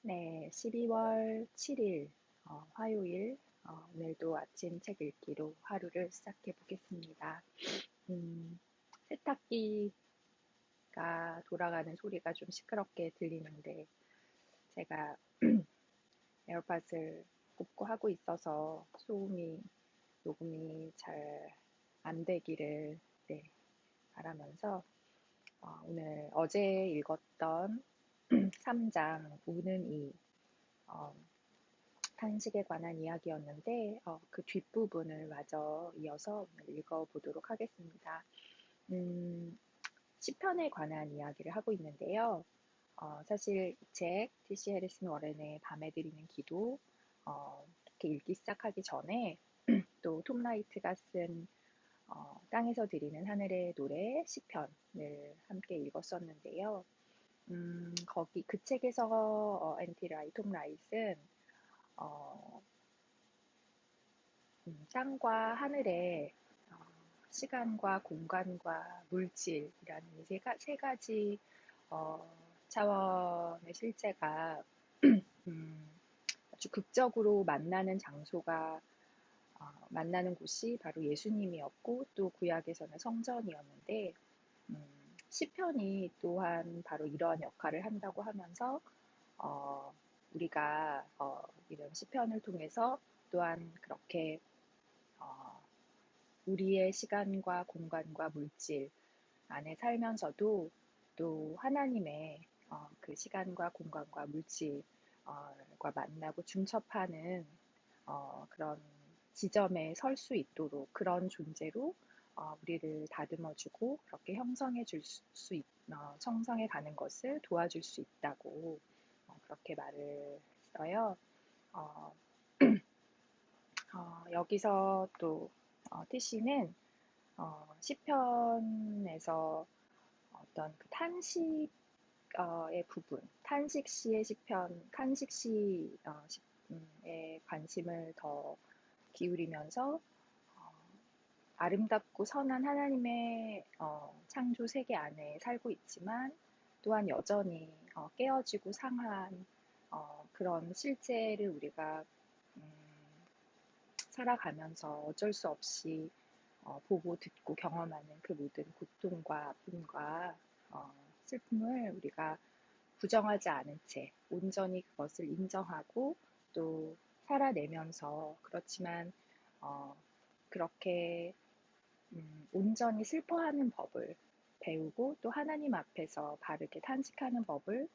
네, 12월 7일 화요일 오늘도 아침 책 읽기로 하루를 시작해 보겠습니다. 음, 세탁기가 돌아가는 소리가 좀 시끄럽게 들리는데 제가 에어팟을 꽂고 하고 있어서 소음이 녹음이 잘 안 되기를 네, 바라면서 오늘 어제 읽었던 3장 우는 이 탄식에 관한 이야기였는데 그 뒷부분을 마저 이어서 오늘 읽어보도록 하겠습니다. 시편에 관한 이야기를 하고 있는데요. 사실 이 책 T.C. 해리슨 워렌의 밤에 드리는 기도 이렇게 읽기 시작하기 전에 또 톰 라이트가 쓴 땅에서 드리는 하늘의 노래 시편을 함께 읽었었는데요. 거기 그 책에서 엔티 라이 톰 라이트는 땅과 하늘의 시간과 공간과 물질이라는 세 가지 어, 차원의 실제가 아주 극적으로 만나는 장소가 만나는 곳이 바로 예수님이었고 또 구약에서는 성전이었는데 음, 시편이 또한 바로 이러한 역할을 한다고 하면서 우리가 이런 시편을 통해서 또한 그렇게 어, 우리의 시간과 공간과 물질 안에 살면서도 또 하나님의 그 시간과 공간과 물질과 만나고 중첩하는 그런 지점에 설 수 있도록 그런 존재로 우리를 다듬어주고 그렇게 형성해 줄 수 형성해 가는 것을 도와줄 수 있다고 그렇게 말을 했어요. 어, 여기서 또 TC는 시편에서 어떤 그 탄식의 부분, 탄식 시의 시편, 탄식 시에 관심을 더 기울이면서 아름답고 선한 하나님의 창조 세계 안에 살고 있지만 또한 여전히 깨어지고 상한 그런 실제를 우리가 음, 살아가면서 어쩔 수 없이 보고 듣고 경험하는 그 모든 고통과 아픔과 슬픔을 우리가 부정하지 않은 채 온전히 그것을 인정하고 또 살아내면서 그렇지만 그렇게 온전히 슬퍼하는 법을 배우고 또 하나님 앞에서 바르게 탄식하는 법을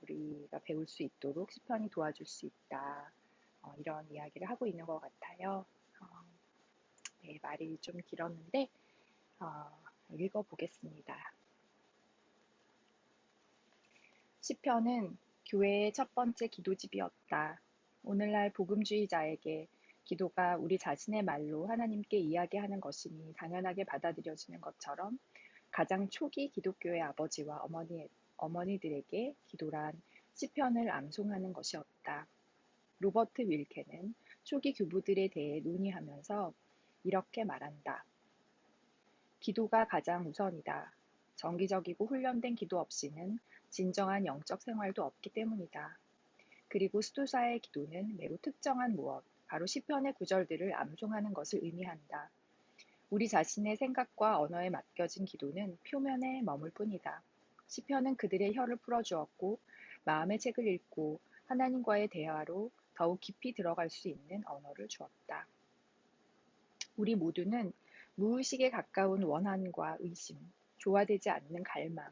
우리가 배울 수 있도록 시편이 도와줄 수 있다. 이런 이야기를 하고 있는 것 같아요. 어, 네, 말이 좀 길었는데 어, 읽어보겠습니다. 시편은 교회의 첫 번째 기도집이었다. 오늘날 복음주의자에게 기도가 우리 자신의 말로 하나님께 이야기하는 것이니 당연하게 받아들여지는 것처럼 가장 초기 기독교의 아버지와 어머니들에게 기도란 시편을 암송하는 것이었다. 로버트 윌케는 초기 교부들에 대해 논의하면서 이렇게 말한다. 기도가 가장 우선이다. 정기적이고 훈련된 기도 없이는 진정한 영적 생활도 없기 때문이다. 그리고 수도사의 기도는 매우 특정한 무엇, 바로 시편의 구절들을 암송하는 것을 의미한다. 우리 자신의 생각과 언어에 맡겨진 기도는 표면에 머물 뿐이다. 시편은 그들의 혀를 풀어주었고 마음의 책을 읽고 하나님과의 대화로 더욱 깊이 들어갈 수 있는 언어를 주었다. 우리 모두는 무의식에 가까운 원한과 의심, 조화되지 않는 갈망,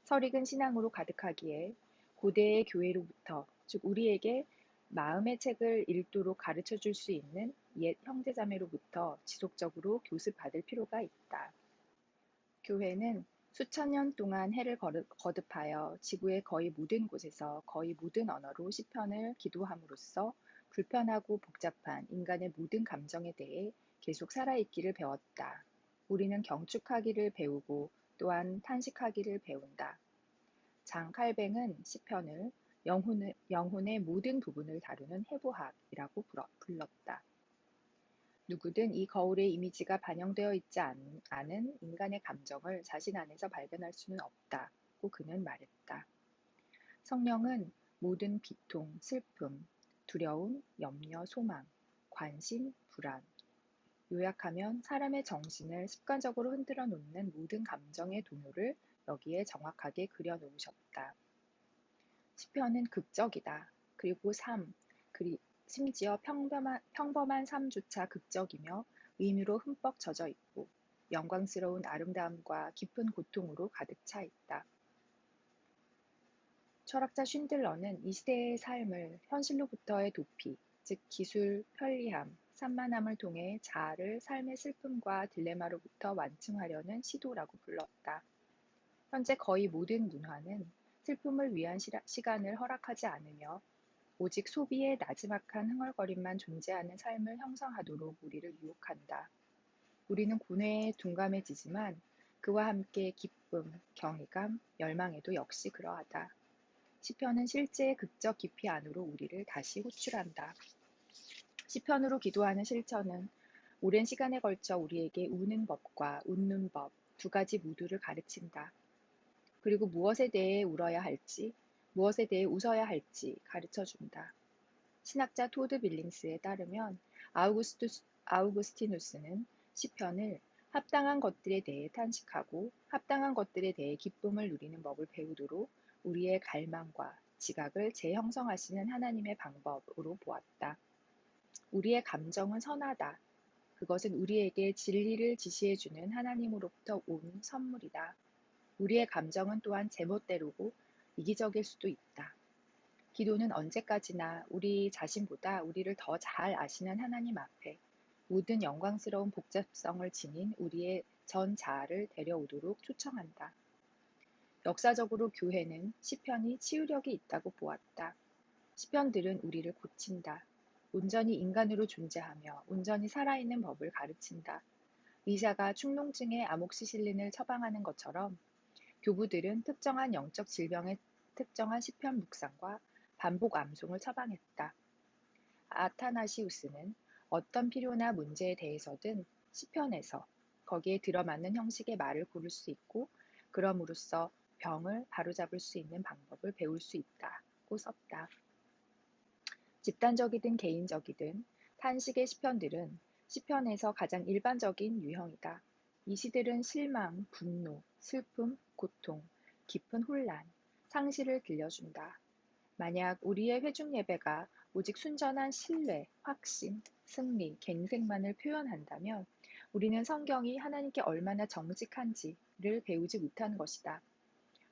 설익은 신앙으로 가득하기에 고대의 교회로부터, 즉 우리에게 마음의 책을 읽도록 가르쳐 줄 수 있는 옛 형제자매로부터 지속적으로 교습받을 필요가 있다. 교회는 수천 년 동안 해를 거듭하여 지구의 거의 모든 곳에서 거의 모든 언어로 시편을 기도함으로써 불편하고 복잡한 인간의 모든 감정에 대해 계속 살아있기를 배웠다. 우리는 경축하기를 배우고 또한 탄식하기를 배운다. 장 칼뱅은 시편을 영혼의 모든 부분을 다루는 해부학이라고 불렀다. 누구든 이 거울의 이미지가 반영되어 있지 않은 인간의 감정을 자신 안에서 발견할 수는 없다고 그는 말했다. 성령은 모든 비통, 슬픔, 두려움, 염려, 소망, 관심, 불안. 요약하면 사람의 정신을 습관적으로 흔들어 놓는 모든 감정의 동요를 여기에 정확하게 그려 놓으셨다. 시편은 극적이다. 그리고 심지어 평범한 삶조차 극적이며 의미로 흠뻑 젖어 있고 영광스러운 아름다움과 깊은 고통으로 가득 차 있다. 철학자 쉰들러는 이 시대의 삶을 현실로부터의 도피, 즉 기술, 편리함, 산만함을 통해 자아를 삶의 슬픔과 딜레마로부터 완충하려는 시도라고 불렀다. 현재 거의 모든 문화는 슬픔을 위한 시간을 허락하지 않으며 오직 소비의 나지막한 흥얼거림만 존재하는 삶을 형성하도록 우리를 유혹한다. 우리는 고뇌에 둔감해지지만 그와 함께 기쁨, 경이감, 열망에도 역시 그러하다. 시편은 실제의 극적 깊이 안으로 우리를 다시 호출한다. 시편으로 기도하는 실천은 오랜 시간에 걸쳐 우리에게 우는 법과 웃는 법 두 가지 모두를 가르친다. 그리고 무엇에 대해 울어야 할지, 무엇에 대해 웃어야 할지 가르쳐 준다. 신학자 토드 빌링스에 따르면 아우구스티누스는 시편을 합당한 것들에 대해 탄식하고 합당한 것들에 대해 기쁨을 누리는 법을 배우도록 우리의 갈망과 지각을 재형성하시는 하나님의 방법으로 보았다. 우리의 감정은 선하다. 그것은 우리에게 진리를 지시해주는 하나님으로부터 온 선물이다. 우리의 감정은 또한 제멋대로고 이기적일 수도 있다. 기도는 언제까지나 우리 자신보다 우리를 더 잘 아시는 하나님 앞에 모든 영광스러운 복잡성을 지닌 우리의 전 자아를 데려오도록 초청한다. 역사적으로 교회는 시편이 치유력이 있다고 보았다. 시편들은 우리를 고친다. 온전히 인간으로 존재하며 온전히 살아있는 법을 가르친다. 의사가 축농증의 아목시실린을 처방하는 것처럼 교부들은 특정한 영적 질병의 특정한 시편 묵상과 반복 암송을 처방했다. 아타나시우스는 어떤 필요나 문제에 대해서든 시편에서 거기에 들어맞는 형식의 말을 고를 수 있고 그럼으로써 병을 바로잡을 수 있는 방법을 배울 수 있다고 썼다. 집단적이든 개인적이든 탄식의 시편들은 시편에서 가장 일반적인 유형이다. 이 시들은 실망, 분노, 슬픔, 고통, 깊은 혼란, 상실을 들려준다. 만약 우리의 회중 예배가 오직 순전한 신뢰, 확신, 승리, 갱생만을 표현한다면 우리는 성경이 하나님께 얼마나 정직한지를 배우지 못한 것이다.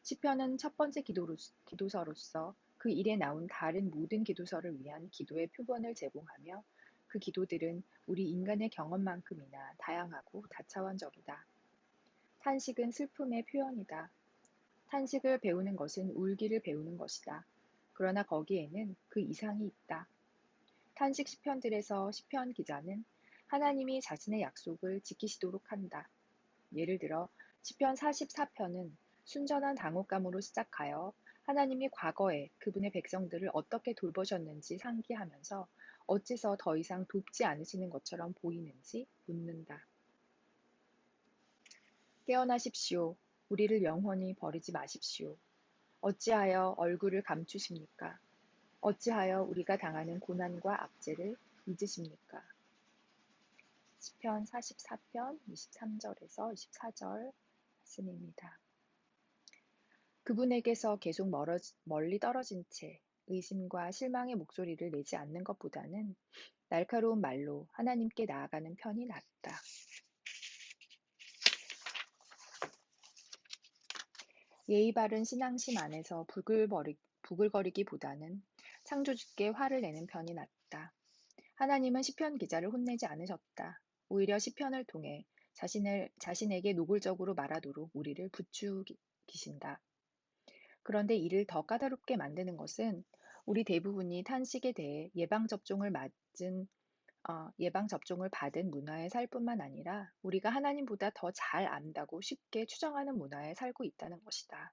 시편은 첫 번째 기도서로서 그 일에 나온 다른 모든 기도서를 위한 기도의 표본을 제공하며 그 기도들은 우리 인간의 경험만큼이나 다양하고 다차원적이다. 탄식은 슬픔의 표현이다. 탄식을 배우는 것은 울기를 배우는 것이다. 그러나 거기에는 그 이상이 있다. 탄식 시편들에서 시편 기자는 하나님이 자신의 약속을 지키시도록 한다. 예를 들어 시편 44편은 순전한 당혹감으로 시작하여 하나님이 과거에 그분의 백성들을 어떻게 돌보셨는지 상기하면서 어째서 더 이상 돕지 않으시는 것처럼 보이는지 묻는다. 깨어나십시오. 우리를 영원히 버리지 마십시오. 어찌하여 얼굴을 감추십니까? 어찌하여 우리가 당하는 고난과 압제를 잊으십니까? 시편 44편 23절에서 24절 말씀입니다. 그분에게서 계속 멀리 떨어진 채 의심과 실망의 목소리를 내지 않는 것보다는 날카로운 말로 하나님께 나아가는 편이 낫다. 예의 바른 신앙심 안에서 부글거리기보다는 창조주께 화를 내는 편이 낫다. 하나님은 시편 기자를 혼내지 않으셨다. 오히려 시편을 통해 자신에게 노골적으로 말하도록 우리를 부추기신다. 그런데 이를 더 까다롭게 만드는 것은 우리 대부분이 탄식에 대해 예방접종을 받은 문화에 살 뿐만 아니라 우리가 하나님보다 더 잘 안다고 쉽게 추정하는 문화에 살고 있다는 것이다.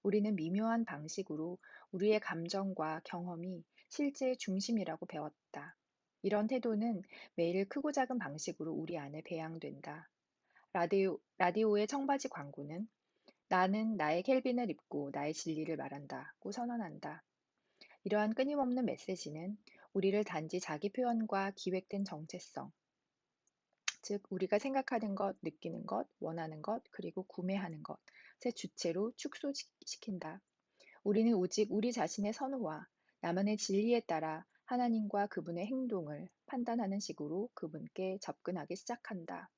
우리는 미묘한 방식으로 우리의 감정과 경험이 실제의 중심이라고 배웠다. 이런 태도는 매일 크고 작은 방식으로 우리 안에 배양된다. 라디오의 청바지 광고는 나는 나의 켈빈을 입고 나의 진리를 말한다고 선언한다. 이러한 끊임없는 메시지는 우리를 단지 자기 표현과 기획된 정체성, 즉 우리가 생각하는 것, 느끼는 것, 원하는 것, 그리고 구매하는 것의 주체로 축소시킨다. 우리는 오직 우리 자신의 선호와 나만의 진리에 따라 하나님과 그분의 행동을 판단하는 식으로 그분께 접근하기 시작한다.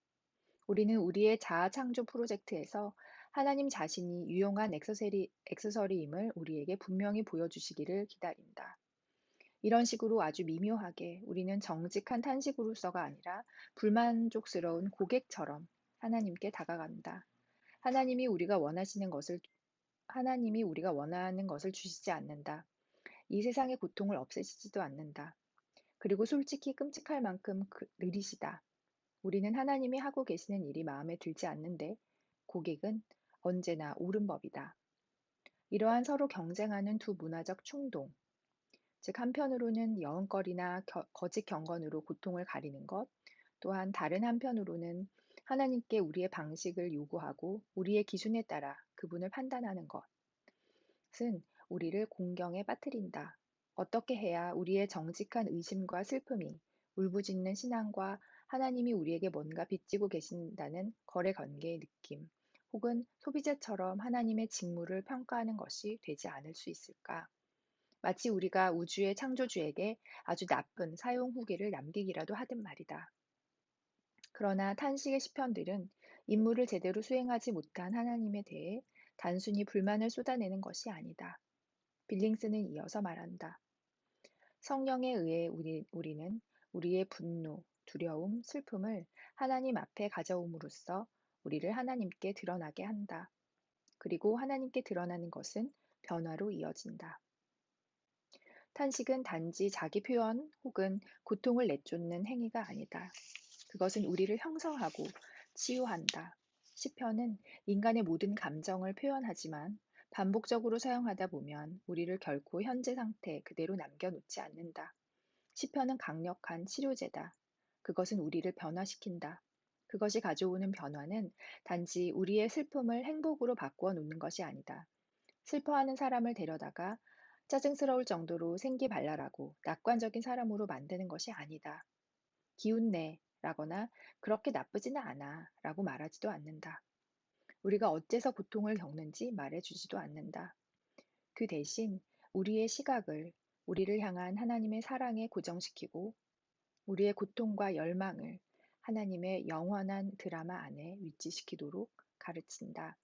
우리는 우리의 자아 창조 프로젝트에서 하나님 자신이 유용한 액세서리임을 우리에게 분명히 보여주시기를 기다린다. 이런 식으로 아주 미묘하게 우리는 정직한 탄식으로서가 아니라 불만족스러운 고객처럼 하나님께 다가간다. 하나님이 우리가 원하시는 것을 하나님이 우리가 원하는 것을 주시지 않는다. 이 세상의 고통을 없애시지도 않는다. 그리고 솔직히 끔찍할 만큼 느리시다. 우리는 하나님이 하고 계시는 일이 마음에 들지 않는데 고객은 언제나 옳은 법이다. 이러한 서로 경쟁하는 두 문화적 충동, 즉 한편으로는 여운거리나 거짓 경건으로 고통을 가리는 것, 또한 다른 한편으로는 하나님께 우리의 방식을 요구하고 우리의 기준에 따라 그분을 판단하는 것은 우리를 공경에 빠뜨린다. 어떻게 해야 우리의 정직한 의심과 슬픔이 울부짖는 신앙과 하나님이 우리에게 뭔가 빚지고 계신다는 거래 관계의 느낌, 혹은 소비자처럼 하나님의 직무를 평가하는 것이 되지 않을 수 있을까? 마치 우리가 우주의 창조주에게 아주 나쁜 사용 후기를 남기기라도 하든 말이다. 그러나 탄식의 시편들은 임무를 제대로 수행하지 못한 하나님에 대해 단순히 불만을 쏟아내는 것이 아니다. 빌링스는 이어서 말한다. 성령에 의해 우리는 우리의 분노, 두려움, 슬픔을 하나님 앞에 가져옴으로써 우리를 하나님께 드러나게 한다. 그리고 하나님께 드러나는 것은 변화로 이어진다. 탄식은 단지 자기 표현 혹은 고통을 내쫓는 행위가 아니다. 그것은 우리를 형성하고 치유한다. 시편은 인간의 모든 감정을 표현하지만 반복적으로 사용하다 보면 우리를 결코 현재 상태 그대로 남겨놓지 않는다. 시편은 강력한 치료제다. 그것은 우리를 변화시킨다. 그것이 가져오는 변화는 단지 우리의 슬픔을 행복으로 바꾸어 놓는 것이 아니다. 슬퍼하는 사람을 데려다가 짜증스러울 정도로 생기발랄하고 낙관적인 사람으로 만드는 것이 아니다. 기운내 라거나 그렇게 나쁘지는 않아 라고 말하지도 않는다. 우리가 어째서 고통을 겪는지 말해주지도 않는다. 그 대신 우리의 시각을 우리를 향한 하나님의 사랑에 고정시키고 우리의 고통과 열망을 하나님의 영원한 드라마 안에 위치시키도록 가르친다.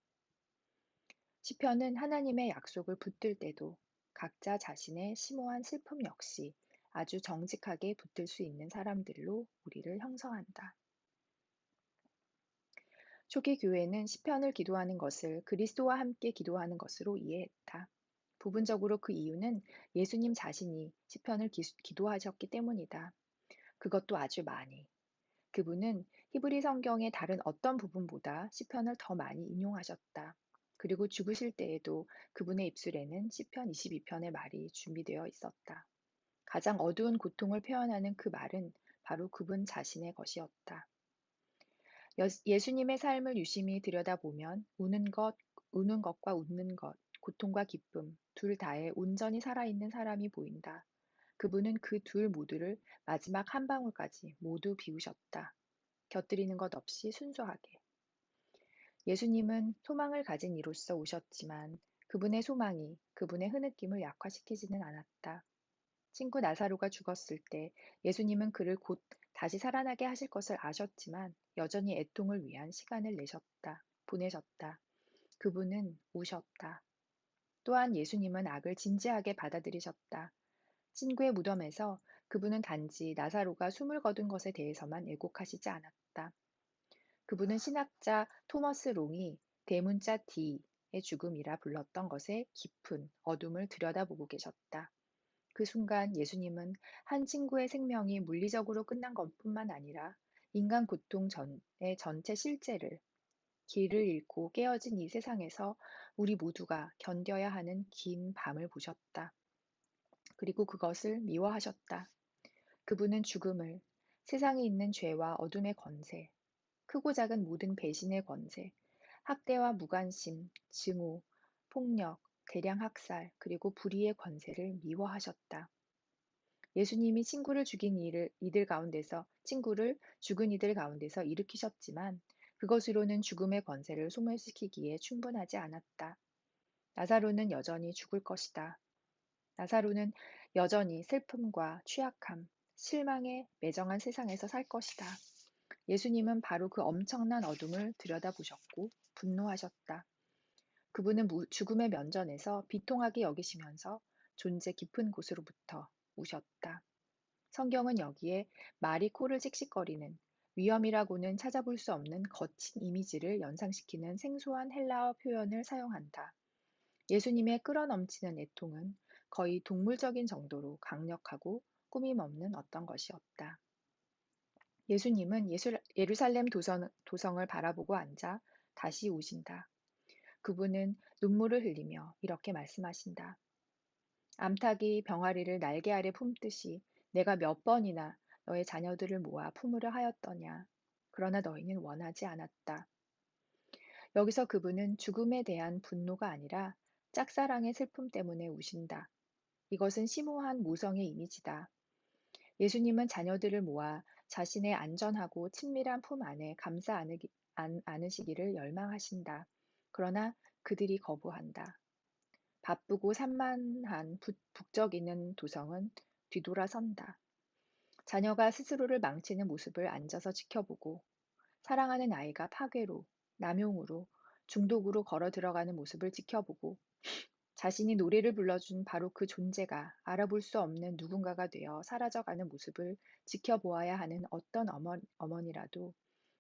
시편은 하나님의 약속을 붙들 때도 각자 자신의 심오한 슬픔 역시 아주 정직하게 붙들 수 있는 사람들로 우리를 형성한다. 초기 교회는 시편을 기도하는 것을 그리스도와 함께 기도하는 것으로 이해했다. 부분적으로 그 이유는 예수님 자신이 시편을 기도하셨기 때문이다. 그것도 아주 많이. 그분은 히브리 성경의 다른 어떤 부분보다 시편을 더 많이 인용하셨다. 그리고 죽으실 때에도 그분의 입술에는 시편 22편의 말이 준비되어 있었다. 가장 어두운 고통을 표현하는 그 말은 바로 그분 자신의 것이었다. 예수님의 삶을 유심히 들여다보면 우는 것과 웃는 것, 고통과 기쁨, 둘 다에 온전히 살아있는 사람이 보인다. 그분은 그 둘 모두를 마지막 한 방울까지 모두 비우셨다. 곁들이는 것 없이 순수하게. 예수님은 소망을 가진 이로써 오셨지만 그분의 소망이 그분의 흐느낌을 약화시키지는 않았다. 친구 나사로가 죽었을 때 예수님은 그를 곧 다시 살아나게 하실 것을 아셨지만 여전히 애통을 위한 시간을 보내셨다. 그분은 우셨다. 또한 예수님은 악을 진지하게 받아들이셨다. 친구의 무덤에서 그분은 단지 나사로가 숨을 거둔 것에 대해서만 애곡하시지 않았다. 그분은 신학자 토머스 롱이 대문자 D의 죽음이라 불렀던 것의 깊은 어둠을 들여다보고 계셨다. 그 순간 예수님은 한 친구의 생명이 물리적으로 끝난 것뿐만 아니라 인간 고통 전의 전체 실제를 길을 잃고 깨어진 이 세상에서 우리 모두가 견뎌야 하는 긴 밤을 보셨다. 그리고 그것을 미워하셨다. 그분은 죽음을 세상에 있는 죄와 어둠의 권세, 크고 작은 모든 배신의 권세, 학대와 무관심, 증오, 폭력, 대량 학살, 그리고 불의의 권세를 미워하셨다. 예수님이 친구를 죽은 이들 가운데서 일으키셨지만 그것으로는 죽음의 권세를 소멸시키기에 충분하지 않았다. 나사로는 여전히 죽을 것이다. 나사로는 여전히 슬픔과 취약함, 실망에 매정한 세상에서 살 것이다. 예수님은 바로 그 엄청난 어둠을 들여다보셨고 분노하셨다. 그분은 죽음의 면전에서 비통하게 여기시면서 존재 깊은 곳으로부터 우셨다. 성경은 여기에 말이 코를 칙칙거리는 위험이라고는 찾아볼 수 없는 거친 이미지를 연상시키는 생소한 헬라어 표현을 사용한다. 예수님의 끌어넘치는 애통은 거의 동물적인 정도로 강력하고 꾸밈없는 어떤 것이었다. 예수님은 예루살렘 도성을 바라보고 앉아 다시 우신다. 그분은 눈물을 흘리며 이렇게 말씀하신다. 암탉이 병아리를 날개 아래 품듯이 내가 몇 번이나 너의 자녀들을 모아 품으려 하였더냐. 그러나 너희는 원하지 않았다. 여기서 그분은 죽음에 대한 분노가 아니라 짝사랑의 슬픔 때문에 우신다. 이것은 심오한 모성의 이미지다. 예수님은 자녀들을 모아 자신의 안전하고 친밀한 품 안에 감싸 안으시기를 열망하신다. 그러나 그들이 거부한다. 바쁘고 산만한 북적이는 도성은 뒤돌아선다. 자녀가 스스로를 망치는 모습을 앉아서 지켜보고 사랑하는 아이가 파괴로, 남용으로, 중독으로 걸어 들어가는 모습을 지켜보고 자신이 노래를 불러준 바로 그 존재가 알아볼 수 없는 누군가가 되어 사라져가는 모습을 지켜보아야 하는 어떤 어머니라도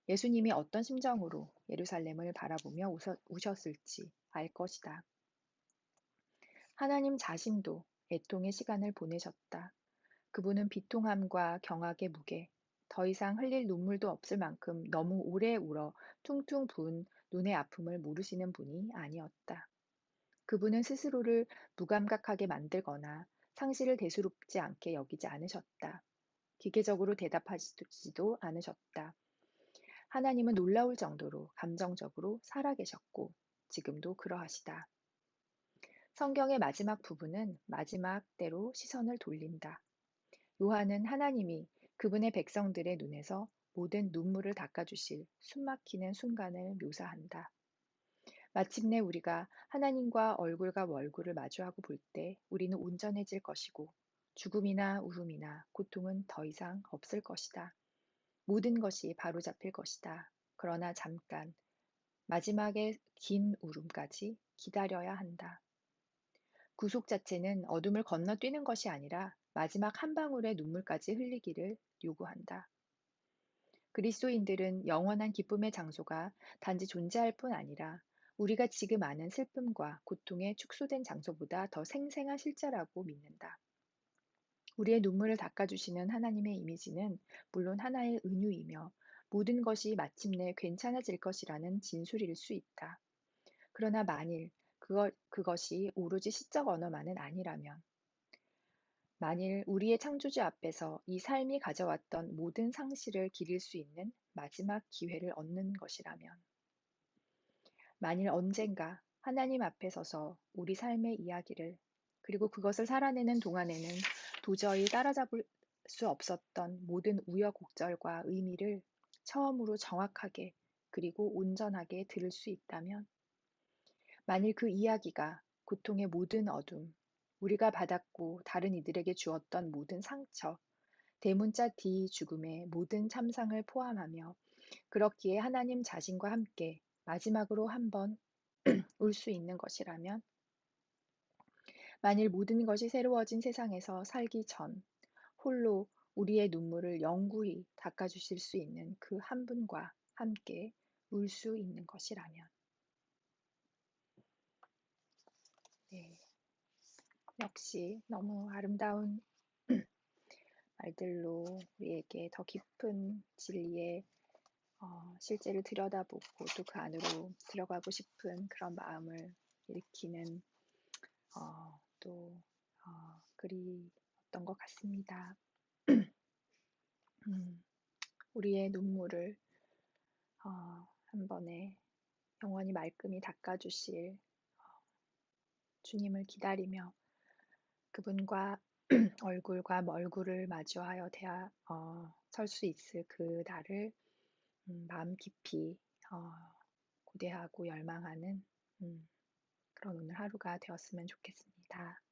예수님이 어떤 심정으로 예루살렘을 바라보며 우셨을지 알 것이다. 하나님 자신도 애통의 시간을 보내셨다. 그분은 비통함과 경악의 무게, 더 이상 흘릴 눈물도 없을 만큼 너무 오래 울어 퉁퉁 부은 눈의 아픔을 모르시는 분이 아니었다. 그분은 스스로를 무감각하게 만들거나 상실을 대수롭지 않게 여기지 않으셨다. 기계적으로 대답하시지도 않으셨다. 하나님은 놀라울 정도로 감정적으로 살아계셨고 지금도 그러하시다. 성경의 마지막 부분은 마지막 때로 시선을 돌린다. 요한은 하나님이 그분의 백성들의 눈에서 모든 눈물을 닦아주실 숨막히는 순간을 묘사한다. 마침내 우리가 하나님과 얼굴과 얼굴을 마주하고 볼 때 우리는 온전해질 것이고 죽음이나 울음이나 고통은 더 이상 없을 것이다. 모든 것이 바로잡힐 것이다. 그러나 잠깐 마지막의 긴 울음까지 기다려야 한다. 구속 자체는 어둠을 건너뛰는 것이 아니라 마지막 한 방울의 눈물까지 흘리기를 요구한다. 그리스도인들은 영원한 기쁨의 장소가 단지 존재할 뿐 아니라 우리가 지금 아는 슬픔과 고통의 축소된 장소보다 더 생생한 실제라고 믿는다. 우리의 눈물을 닦아주시는 하나님의 이미지는 물론 하나의 은유이며 모든 것이 마침내 괜찮아질 것이라는 진술일 수 있다. 그러나 만일 그것이 오로지 시적 언어만은 아니라면, 만일 우리의 창조주 앞에서 이 삶이 가져왔던 모든 상실을 기릴 수 있는 마지막 기회를 얻는 것이라면, 만일 언젠가 하나님 앞에 서서 우리 삶의 이야기를 그리고 그것을 살아내는 동안에는 도저히 따라잡을 수 없었던 모든 우여곡절과 의미를 처음으로 정확하게 그리고 온전하게 들을 수 있다면, 만일 그 이야기가 고통의 모든 어둠, 우리가 받았고 다른 이들에게 주었던 모든 상처, 대문자 D 죽음의 모든 참상을 포함하며 그렇기에 하나님 자신과 함께 마지막으로 한번 울 수 있는 것이라면, 만일 모든 것이 새로워진 세상에서 살기 전 홀로 우리의 눈물을 영구히 닦아주실 수 있는 그 한 분과 함께 울 수 있는 것이라면. 네, 역시 너무 아름다운 말들로 우리에게 더 깊은 진리의 실제를 들여다보고 또 그 안으로 들어가고 싶은 그런 마음을 일으키는 또 글이었던 것 같습니다. 우리의 눈물을 한 번에 영원히 말끔히 닦아주실 주님을 기다리며 그분과 얼굴과 멀굴을 마주하여 설 수 있을 그 날을 마음 깊이 고대하고 열망하는 그런 오늘 하루가 되었으면 좋겠습니다.